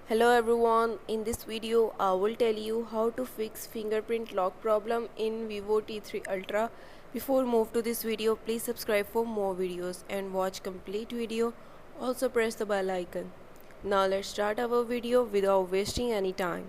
Hello everyone, in this video I will tell you how to fix fingerprint lock problem in Vivo T3 Ultra. Before move to this video, please subscribe for more videos and watch complete video. Also press the bell icon. Now let's start our video without wasting any time.